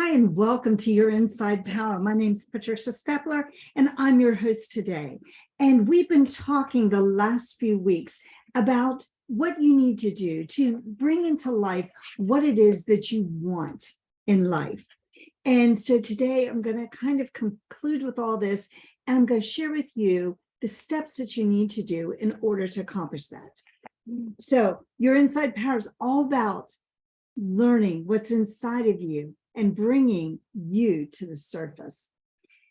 Hi, and welcome to Your Inside Power. My name is Patricia Stepler, and I'm your host today. And we've been talking the last few weeks about what you need to do to bring into life what it is that you want in life. And so today I'm going to kind of conclude with all this, and I'm going to share with you the steps that you need to do in order to accomplish that. So Your Inside Power is all about learning what's inside of you and bringing you to the surface.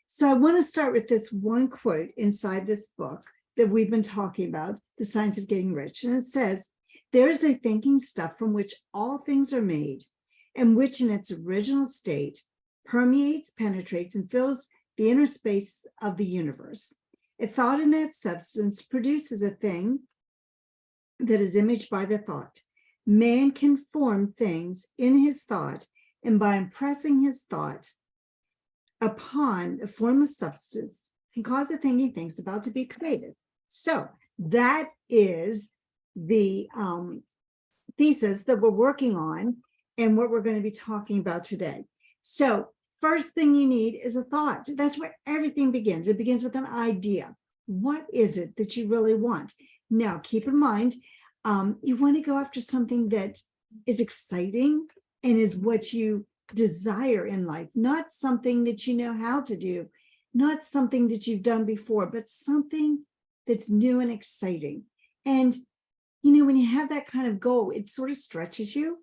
So I want to start with this one quote inside this book that we've been talking about, The Science of Getting Rich. And it says, "There is a thinking stuff from which all things are made, and which in its original state permeates, penetrates, and fills the inner space of the universe. A thought in its substance produces a thing that is imaged by the thought. Man can form things in his thought, and by impressing his thought upon a formless substance, can cause a thing he thinks about to be created." So that is the thesis that we're working on and what we're going to be talking about today. So first thing you need is a thought. That's where everything begins. It begins with an idea. What is it that you really want? Now, keep in mind, you want to go after something that is exciting and is what you desire in life, not something that you know how to do, not something that you've done before, but something that's new and exciting. And, you know, when you have that kind of goal, it sort of stretches you.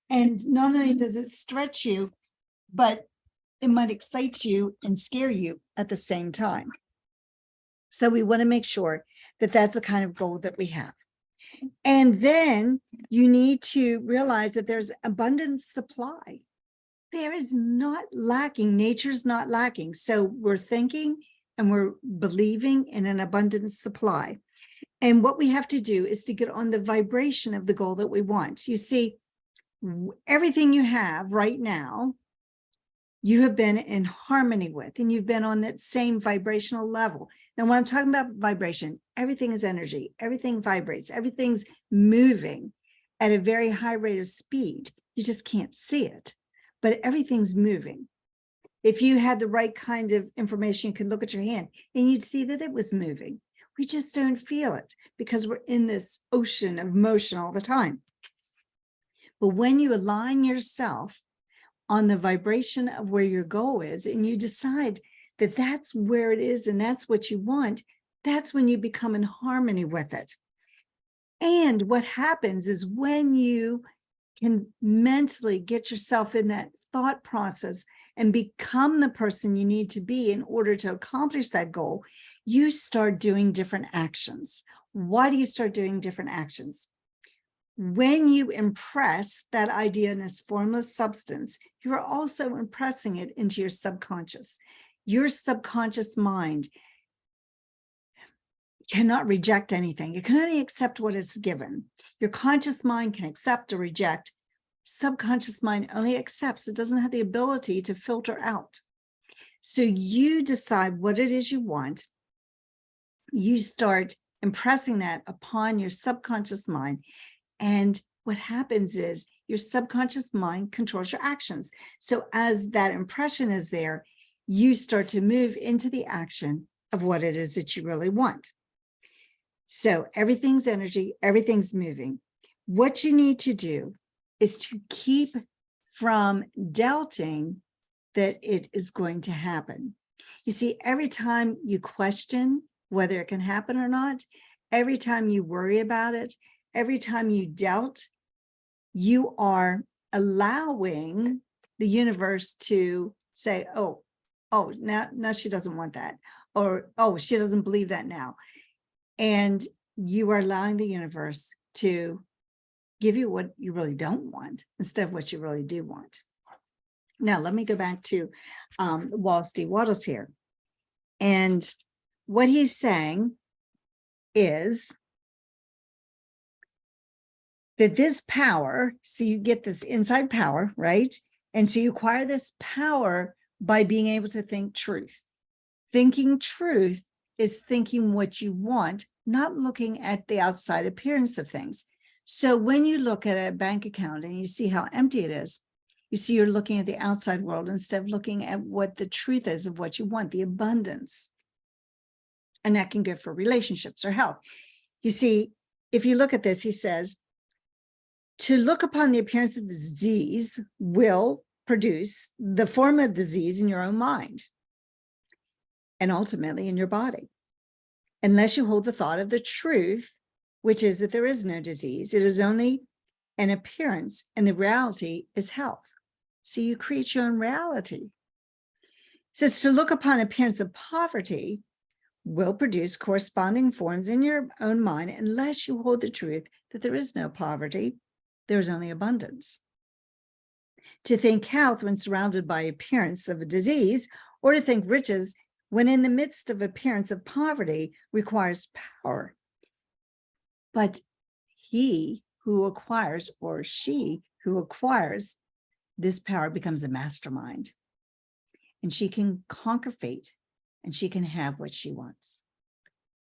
And not only does it stretch you, but it might excite you and scare you at the same time. So we want to make sure that that's the kind of goal that we have. And then you need to realize that there's abundant supply. There is not lacking. Nature's not lacking. So we're thinking and we're believing in an abundant supply. And what we have to do is to get on the vibration of the goal that we want. You see, everything you have right now, you have been in harmony with, and you've been on that same vibrational level. Now, when I'm talking about vibration, everything is energy, everything vibrates, everything's moving at a very high rate of speed. You just can't see it, but everything's moving. If you had the right kind of information, you could look at your hand and you'd see that it was moving. We just don't feel it because we're in this ocean of motion all the time. But when you align yourself on the vibration of where your goal is, and you decide that that's where it is and that's what you want, that's when you become in harmony with it. And what happens is when you can mentally get yourself in that thought process and become the person you need to be in order to accomplish that goal, you start doing different actions. Why do you start doing different actions? When you impress that idea in this formless substance, you are also impressing it into your subconscious. Your subconscious mind cannot reject anything. It can only accept what it's given. Your conscious mind can accept or reject. Subconscious mind only accepts. It doesn't have the ability to filter out. So you decide what it is you want. You start impressing that upon your subconscious mind. And what happens is your subconscious mind controls your actions. So as that impression is there, you start to move into the action of what it is that you really want. So everything's energy, everything's moving. What you need to do is to keep from doubting that it is going to happen. You see, every time you question whether it can happen or not, every time you worry about it, every time you doubt, you are allowing the universe to say, oh, now she doesn't want that. Or, oh, she doesn't believe that now. And you are allowing the universe to give you what you really don't want instead of what you really do want. Now, let me go back to Wallace D. Wattles here. And what he's saying is that this power, so you get this inside power, right? And so you acquire this power by being able to think truth. Thinking truth is thinking what you want, not looking at the outside appearance of things. So when you look at a bank account and you see how empty it is, You see, you're looking at the outside world instead of looking at what the truth is of what you want, the abundance. And that can go for relationships or health. You see, if you look at this, he says, to look upon the appearance of disease will produce the form of disease in your own mind and ultimately in your body. Unless you hold the thought of the truth, which is that there is no disease, it is only an appearance, and the reality is health. So you create your own reality. It says to look upon appearance of poverty will produce corresponding forms in your own mind unless you hold the truth that there is no poverty, there is only abundance. To think health when surrounded by appearance of a disease, or to think riches when in the midst of appearance of poverty requires power. But he who acquires, or she who acquires this power, becomes a mastermind, and she can conquer fate, and she can have what she wants.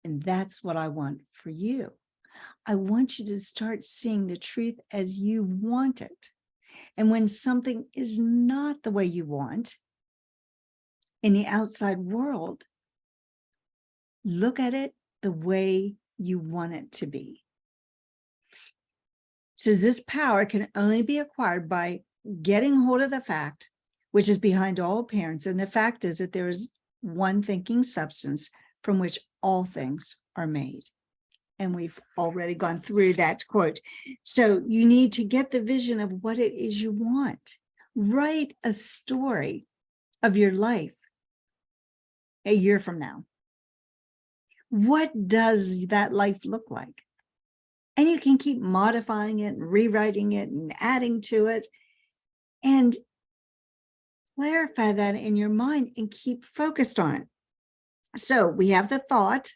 And that's what I want for you. I want you to start seeing the truth as you want it. And when something is not the way you want in the outside world, look at it the way you want it to be. It says this power can only be acquired by getting hold of the fact, which is behind all appearance. And the fact is that there is one thinking substance from which all things are made. And we've already gone through that quote. So you need to get the vision of what it is you want. Write a story of your life a year from now. What does that life look like? And you can keep modifying it and rewriting it and adding to it and clarify that in your mind and keep focused on it. So we have the thought.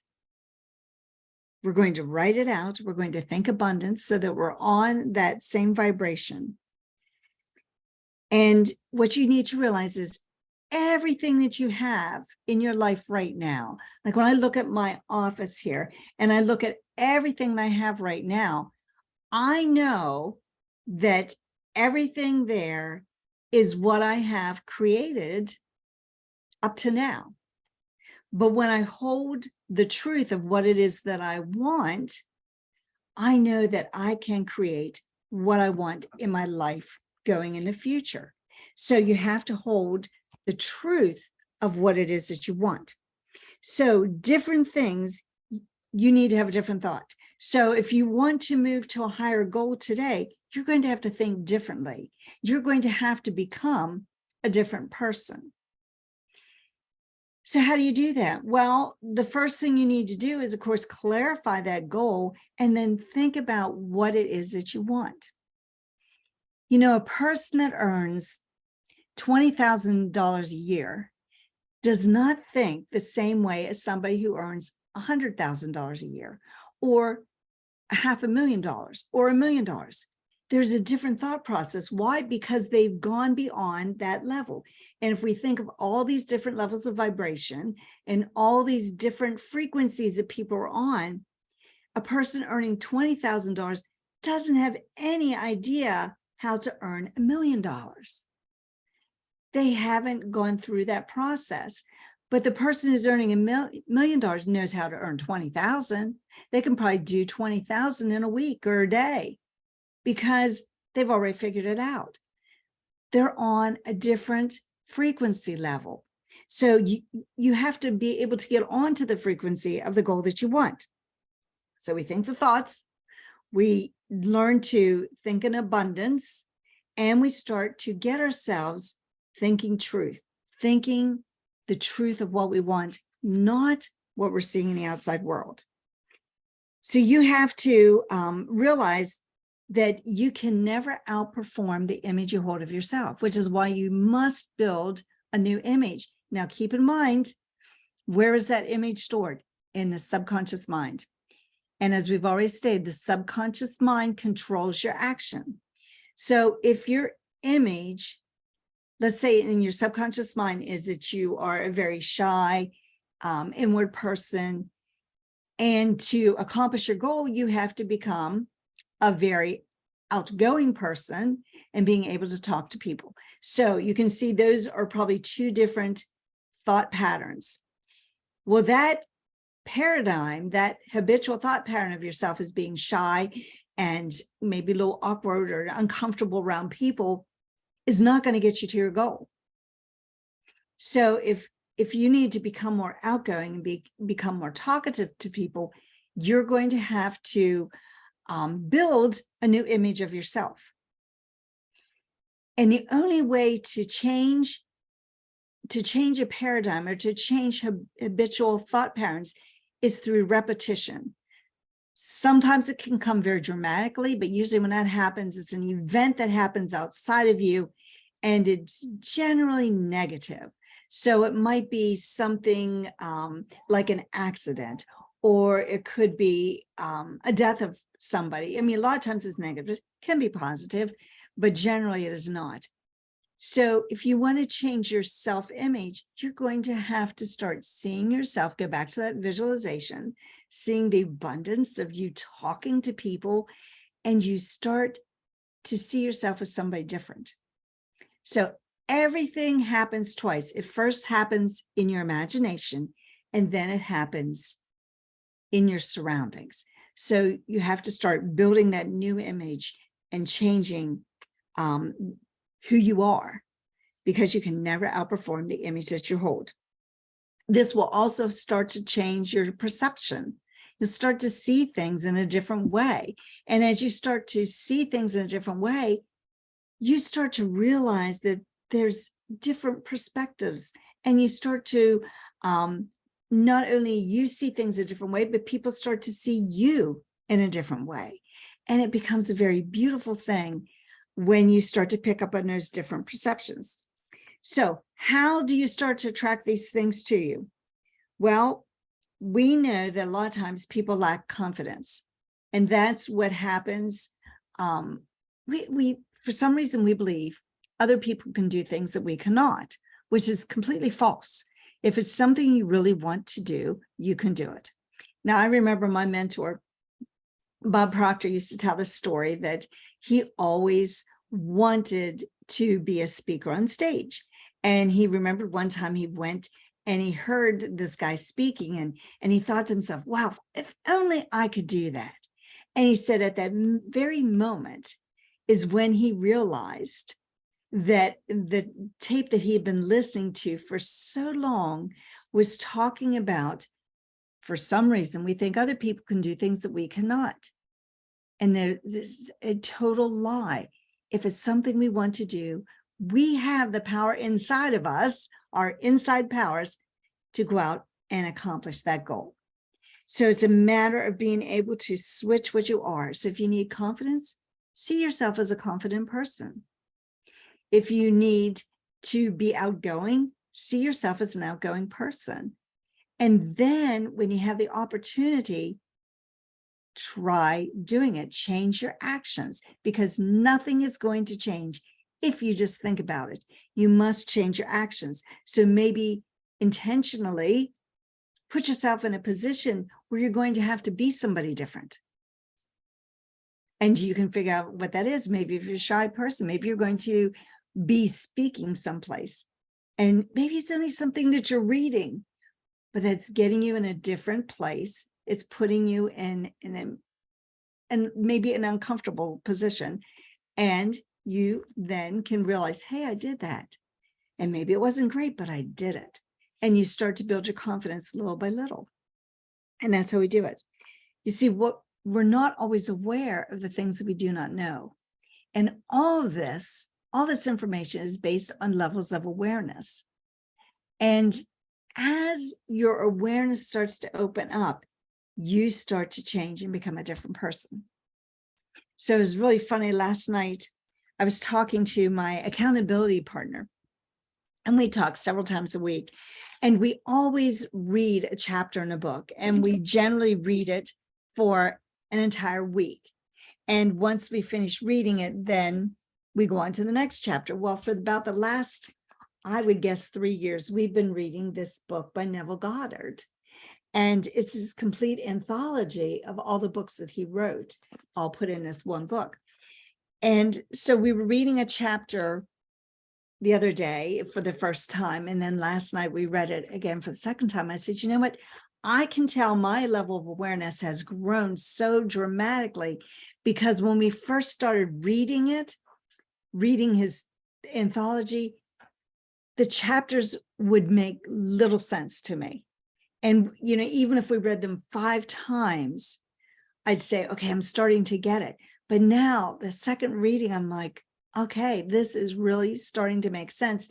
We're going to write it out. We're going to think abundance so that we're on that same vibration. And what you need to realize is everything that you have in your life right now, like when I look at my office here and I look at everything that I have right now, I know that everything there is what I have created up to now. But when I hold the truth of what it is that I want, I know that I can create what I want in my life going in the future. So you have to hold the truth of what it is that you want. So different things, you need to have a different thought. So if you want to move to a higher goal today, you're going to have to think differently. You're going to have to become a different person. So how do you do that? Well, the first thing you need to do is, of course, clarify that goal and then think about what it is that you want. You know, a person that earns $20,000 a year does not think the same way as somebody who earns $100,000 a year or $500,000 or $1 million. There's a different thought process. Why? Because they've gone beyond that level. And if we think of all these different levels of vibration and all these different frequencies that people are on, a person earning $20,000 doesn't have any idea how to earn $1 million. They haven't gone through that process. But the person who's earning $1 million knows how to earn 20,000. They can probably do 20,000 in a week or a day because they've already figured it out. They're on a different frequency level. So you have to be able to get onto the frequency of the goal that you want. So we think the thoughts, we learn to think in abundance, and we start to get ourselves thinking truth, thinking the truth of what we want, not what we're seeing in the outside world. So you have to realize that you can never outperform the image you hold of yourself, which is why you must build a new image. Now, keep in mind, where is that image stored? In the subconscious mind. And as we've already stated, the subconscious mind controls your action. So if your image, let's say in your subconscious mind, is that you are a very shy, inward person, and to accomplish your goal, you have to become a very outgoing person and being able to talk to people. So you can see those are probably two different thought patterns. Well, that paradigm, that habitual thought pattern of yourself as being shy and maybe a little awkward or uncomfortable around people is not going to get you to your goal. So if you need to become more outgoing and become more talkative to people, you're going to have to build a new image of yourself. And the only way to change a paradigm or to change habitual thought patterns is through repetition. Sometimes it can come very dramatically, but usually when that happens, it's an event that happens outside of you, and it's generally negative. So it might be something like an accident, or it could be a death of somebody. I mean, a lot of times it's negative. It can be positive, but generally it is not. So if you want to change your self-image, you're going to have to start seeing yourself, go back to that visualization, seeing the abundance of you talking to people, and you start to see yourself as somebody different. So everything happens twice. It first happens in your imagination, and then it happens in your surroundings. So you have to start building that new image and changing who you are, because you can never outperform the image that you hold. This will also start to change your perception. You'll start to see things in a different way. And as you start to see things in a different way, you start to realize that there's different perspectives, and you start to not only you see things a different way, but people start to see you in a different way. And it becomes a very beautiful thing when you start to pick up on those different perceptions. So how do you start to attract these things to you? Well, we know that a lot of times people lack confidence, and that's what happens. We for some reason, we believe other people can do things that we cannot, which is completely false. If it's something you really want to do, you can do it. Now, I remember my mentor, Bob Proctor, used to tell the story that he always wanted to be a speaker on stage. And he remembered one time he went and he heard this guy speaking, and he thought to himself, wow, if only I could do that. And he said at that very moment is when he realized that the tape that he had been listening to for so long was talking about, for some reason, we think other people can do things that we cannot. And this is a total lie. If it's something we want to do, we have the power inside of us, our inside powers, to go out and accomplish that goal. So it's a matter of being able to switch what you are. So if you need confidence, see yourself as a confident person. If you need to be outgoing, see yourself as an outgoing person. And then when you have the opportunity, try doing it. Change your actions, because nothing is going to change if you just think about it. You must change your actions. So maybe intentionally put yourself in a position where you're going to have to be somebody different. And you can figure out what that is. Maybe if you're a shy person, maybe you're going to be speaking someplace. And maybe it's only something that you're reading, but that's getting you in a different place. It's putting you in maybe an uncomfortable position. And you then can realize, hey, I did that. And maybe it wasn't great, but I did it. And you start to build your confidence little by little. And that's how we do it. You see, we're not always aware of the things that we do not know. And all this information is based on levels of awareness. And as your awareness starts to open up, you start to change and become a different person. So it was really funny. Last night, I was talking to my accountability partner, and we talk several times a week. And we always read a chapter in a book, and we generally read it for an entire week. And once we finish reading it, then we go on to the next chapter. Well, for about the last, I would guess 3 years, we've been reading this book by Neville Goddard. And it's this complete anthology of all the books that he wrote, all put in this one book. And so we were reading a chapter the other day for the first time. And then last night we read it again for the second time. I said, you know what? I can tell my level of awareness has grown so dramatically because when we first started reading it, reading his anthology, the chapters would make little sense to me. And, you know, even if we read them 5 times, I'd say, okay, I'm starting to get it. But now the second reading, I'm like, okay, this is really starting to make sense.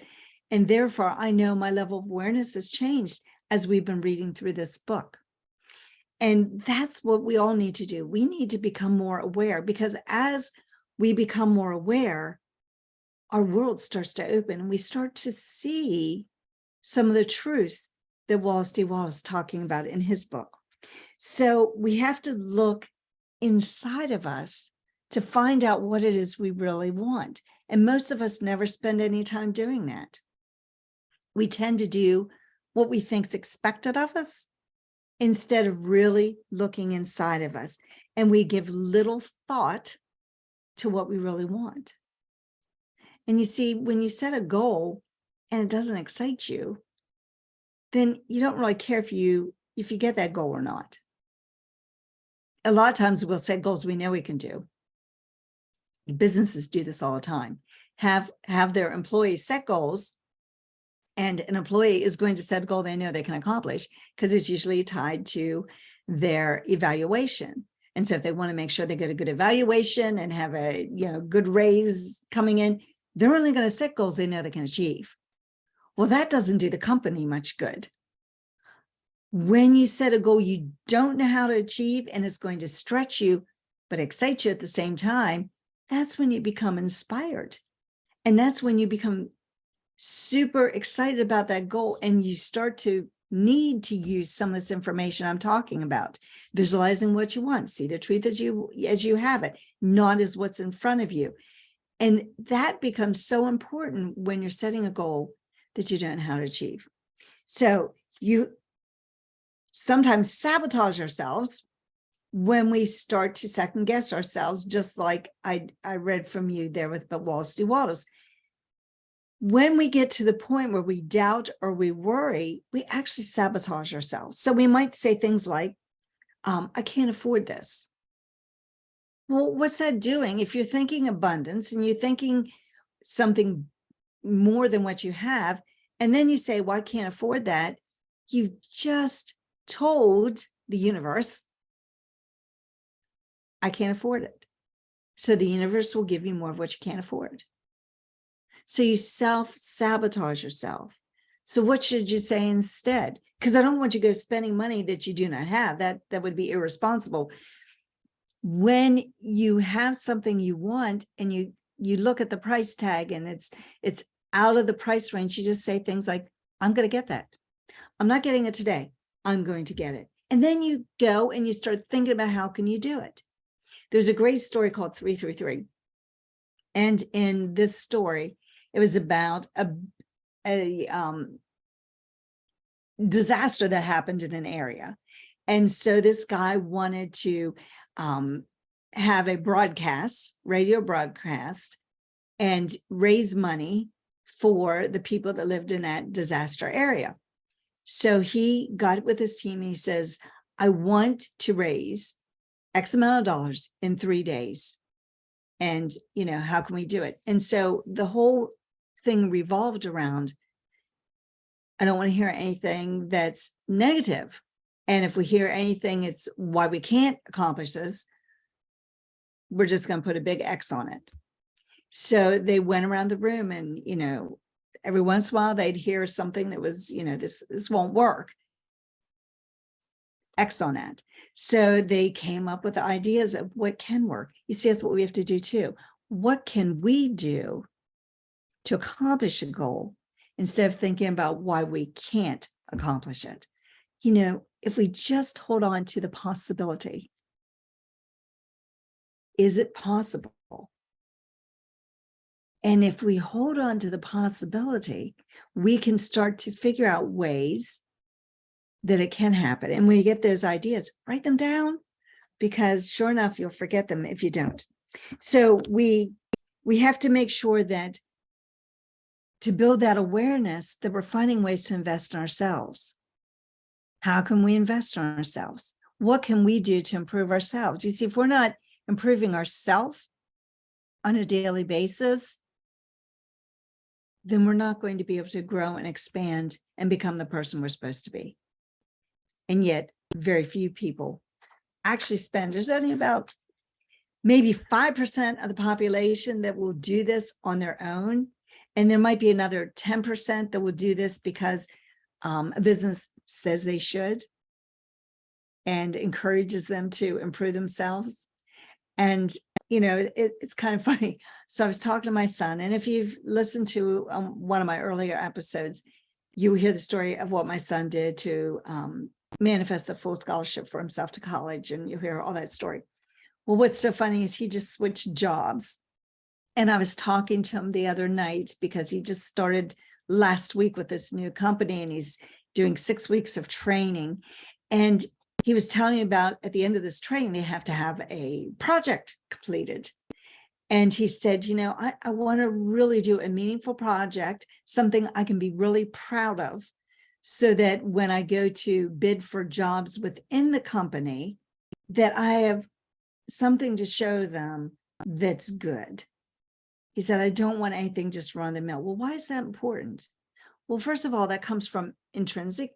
And therefore, I know my level of awareness has changed as we've been reading through this book. And that's what we all need to do. We need to become more aware, because as we become more aware, our world starts to open and we start to see some of the truths that Wallace D. Wattles is talking about in his book. So we have to look inside of us to find out what it is we really want. And most of us never spend any time doing that. We tend to do what we think is expected of us instead of really looking inside of us. And we give little thought to what we really want. And you see, when you set a goal and it doesn't excite you, then you don't really care if you get that goal or not. A lot of times we'll set goals we know we can do. Businesses do this all the time. Have their employees set goals, and an employee is going to set a goal they know they can accomplish because it's usually tied to their evaluation. And so if they want to make sure they get a good evaluation and have a good raise coming in, they're only going to set goals they know they can achieve. Well, that doesn't do the company much good. When you set a goal you don't know how to achieve and it's going to stretch you, but excite you at the same time, that's when you become inspired. And that's when you become super excited about that goal and you start to need to use some of this information I'm talking about. Visualizing what you want, see the truth as you have it, not as what's in front of you. And that becomes so important when you're setting a goal that you don't know how to achieve. So you sometimes sabotage ourselves when we start to second guess ourselves, just like I read from you there with Wallace D. Wattles. When we get to the point where we doubt or we worry, we actually sabotage ourselves. So we might say things like, I can't afford this. Well, what's that doing? If you're thinking abundance and you're thinking something more than what you have, and then you say, well, I can't afford that, you've just told the universe, I can't afford it. So the universe will give you more of what you can't afford. So you self-sabotage yourself. So what should you say instead? Because I don't want you to go spending money that you do not have. That would be irresponsible. When you have something you want and you look at the price tag and it's out of the price range, you just say things like, I'm going to get that. I'm not getting it today. I'm going to get it. And then you go and you start thinking about how can you do it. There's a great story called 333. And in this story, it was about a disaster that happened in an area. And so this guy wanted to have a radio broadcast, and raise money for the people that lived in that disaster area. So he got with his team and he says, I want to raise X amount of dollars in 3 days. And, how can we do it? And so the whole thing revolved around, I don't want to hear anything that's negative. And if we hear anything, it's why we can't accomplish this, we're just going to put a big X on it. So they went around the room and, every once in a while they'd hear something that was, this won't work. X on that. So they came up with ideas of what can work. You see, that's what we have to do too. What can we do to accomplish a goal instead of thinking about why we can't accomplish it? If we just hold on to the possibility, is it possible? And if we hold on to the possibility, we can start to figure out ways that it can happen. And when you get those ideas, write them down, because sure enough, you'll forget them if you don't. So we we have to make sure that to build that awareness that we're finding ways to invest in ourselves. How can we invest in ourselves? What can we do to improve ourselves? You see, if we're not improving ourselves on a daily basis, then we're not going to be able to grow and expand and become the person we're supposed to be. And yet, very few people actually spend, there's only about maybe 5% of the population that will do this on their own. And there might be another 10% that will do this because a business says they should and encourages them to improve themselves. And, you know, it's kind of funny. So I was talking to my son, and if you've listened to one of my earlier episodes, you hear the story of what my son did to manifest a full scholarship for himself to college, and you hear all that story. Well, what's so funny is he just switched jobs. And I was talking to him the other night because he just started last week with this new company, and he's doing 6 weeks of training. And he was telling me about at the end of this training, they have to have a project completed. And he said, you know, I want to really do a meaningful project, something I can be really proud of, so that when I go to bid for jobs within the company, that I have something to show them that's good. He said, I don't want anything just run the mill. Well, why is that important? Well, first of all, that comes from intrinsic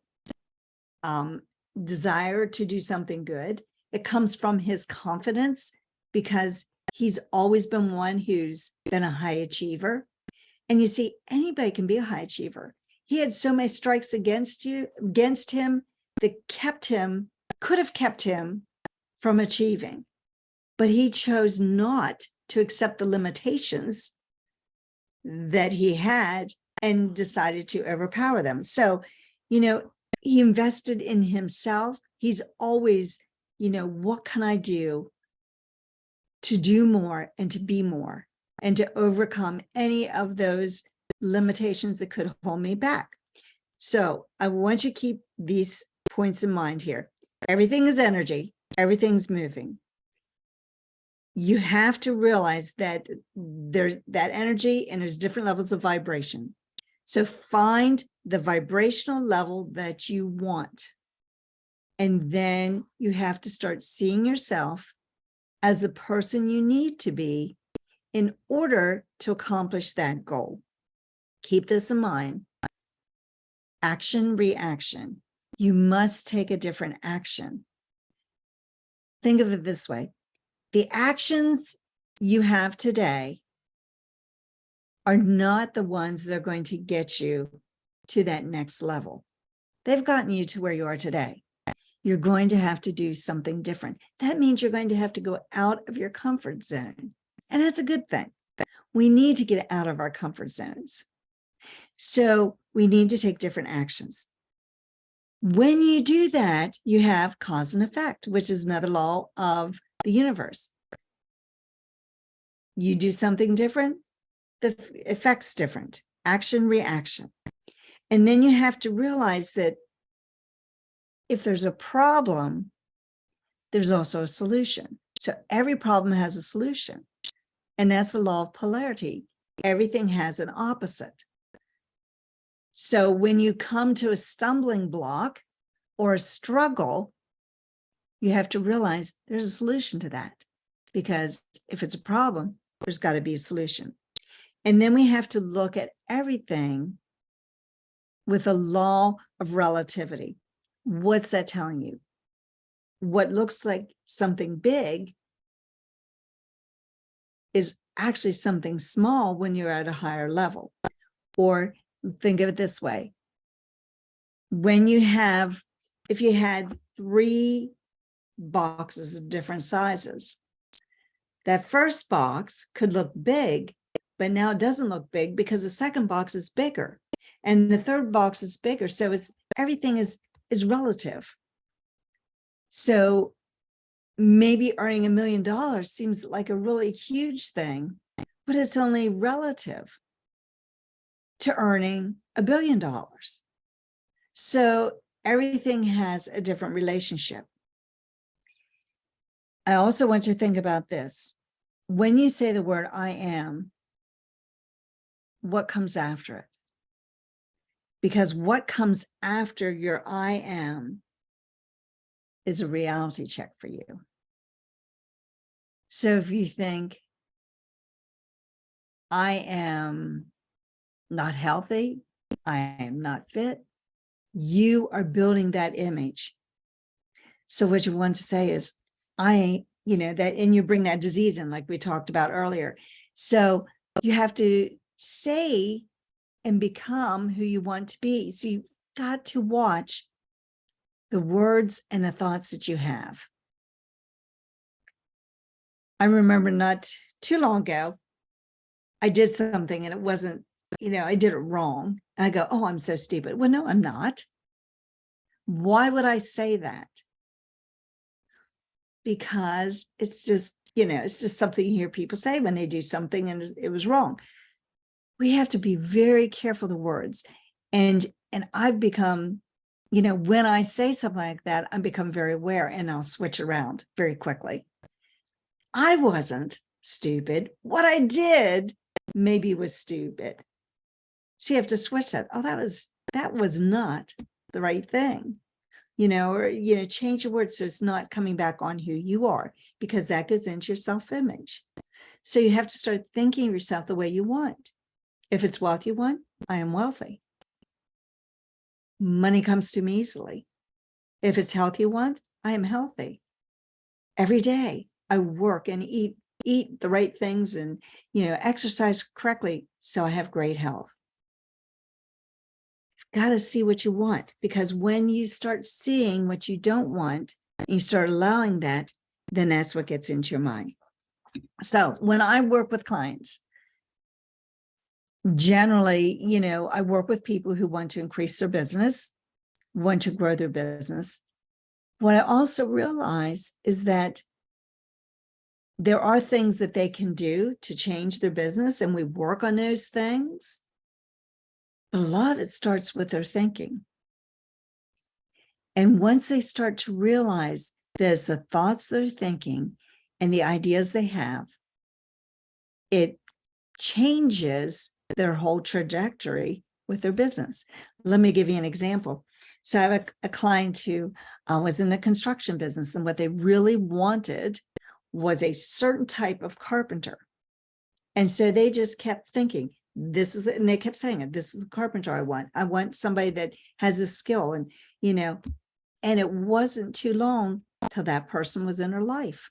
desire to do something good. It comes from his confidence, because he's always been one who's been a high achiever. And you see, anybody can be a high achiever. He had so many strikes against him that could have kept him from achieving. But he chose not to accept the limitations that he had and decided to overpower them. So, you know, he invested in himself. He's always, you know, what can I do to do more and to be more and to overcome any of those limitations that could hold me back? So I want you to keep these points in mind here. Everything is energy. Everything's moving. You have to realize that there's that energy and there's different levels of vibration. So find the vibrational level that you want. And then you have to start seeing yourself as the person you need to be in order to accomplish that goal. Keep this in mind. Action, reaction. You must take a different action. Think of it this way. The actions you have today are not the ones that are going to get you to that next level. They've gotten you to where you are today. You're going to have to do something different. That means you're going to have to go out of your comfort zone. And that's a good thing. We need to get out of our comfort zones. So we need to take different actions. When you do that, you have cause and effect, which is another law of the universe. You do something different, the effect's different. Action, reaction. And then you have to realize that if there's a problem, there's also a solution. So every problem has a solution. And that's the law of polarity. Everything has an opposite. So when you come to a stumbling block or a struggle, you have to realize there's a solution to that. Because if it's a problem, there's got to be a solution. And then we have to look at everything with a law of relativity. What's that telling you? What looks like something big is actually something small when you're at a higher level. Or think of it this way. When you have, if you had 3 boxes of different sizes, that first box could look big, but now it doesn't look big because the second box is bigger and the third box is bigger. So everything is relative. So maybe earning $1 million seems like a really huge thing, but it's only relative to earning $1 billion. So everything has a different relationship. I also want you to think about this. When you say the word I am, what comes after it. Because what comes after your I am is a reality check for you. So if you think, I am not healthy, I am not fit, you are building that image. So what you want to say is, that, and you bring that disease in, like we talked about earlier. So you have to say and become who you want to be. So you've got to watch the words and the thoughts that you have. I remember not too long ago, I did something and it wasn't, I did it wrong. And I go, oh, I'm so stupid. Well, no, I'm not. Why would I say that? Because it's just, it's just something you hear people say when they do something and it was wrong. We have to be very careful of the words. And I've become, when I say something like that, I become very aware and I'll switch around very quickly. I wasn't stupid. What I did maybe was stupid. So you have to switch that. Oh, that was not the right thing, or, change your words so it's not coming back on who you are, because that goes into your self-image. So you have to start thinking of yourself the way you want. If it's wealth you want, I am wealthy. Money comes to me easily. If it's health you want, I am healthy. Every day I work and eat the right things and, exercise correctly so I have great health. You've got to see what you want, because when you start seeing what you don't want, and you start allowing that, then that's what gets into your mind. So when I work with clients, generally, I work with people who want to increase their business, want to grow their business. What I also realize is that there are things that they can do to change their business, and we work on those things. But a lot of it starts with their thinking. And once they start to realize there's the thoughts they're thinking and the ideas they have, it changes their whole trajectory with their business. Let me give you an example. So I have a client who was in the construction business, and what they really wanted was a certain type of carpenter. And so they just kept thinking, and they kept saying it, this is the carpenter I want. I want somebody that has a skill. And, and it wasn't too long till that person was in her life.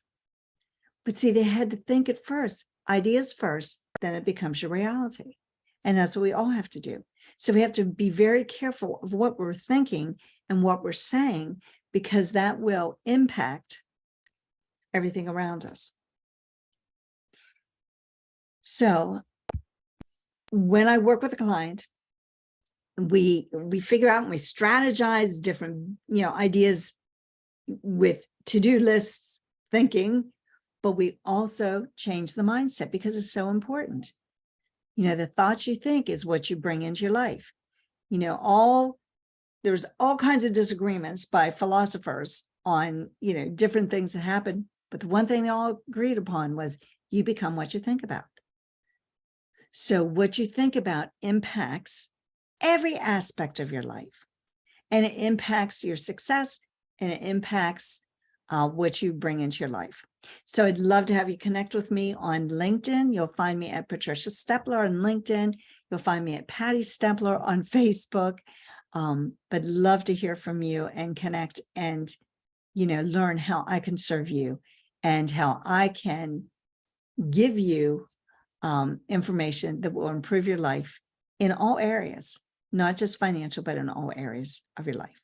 But see, they had to think it first, ideas first, then it becomes your reality. And that's what we all have to do. So we have to be very careful of what we're thinking and what we're saying, because that will impact everything around us. So when I work with a client, we figure out and we strategize different, ideas with to-do lists, thinking, but we also change the mindset, because it's so important. The thoughts you think is what you bring into your life. There's all kinds of disagreements by philosophers on, different things that happen. But the one thing they all agreed upon was you become what you think about. So what you think about impacts every aspect of your life, and it impacts your success, and it impacts what you bring into your life. So I'd love to have you connect with me on LinkedIn. You'll find me at Patricia Stepler on LinkedIn. You'll find me at Patty Stepler on Facebook. But love to hear from you and connect and, learn how I can serve you and how I can give you information that will improve your life in all areas, not just financial, but in all areas of your life.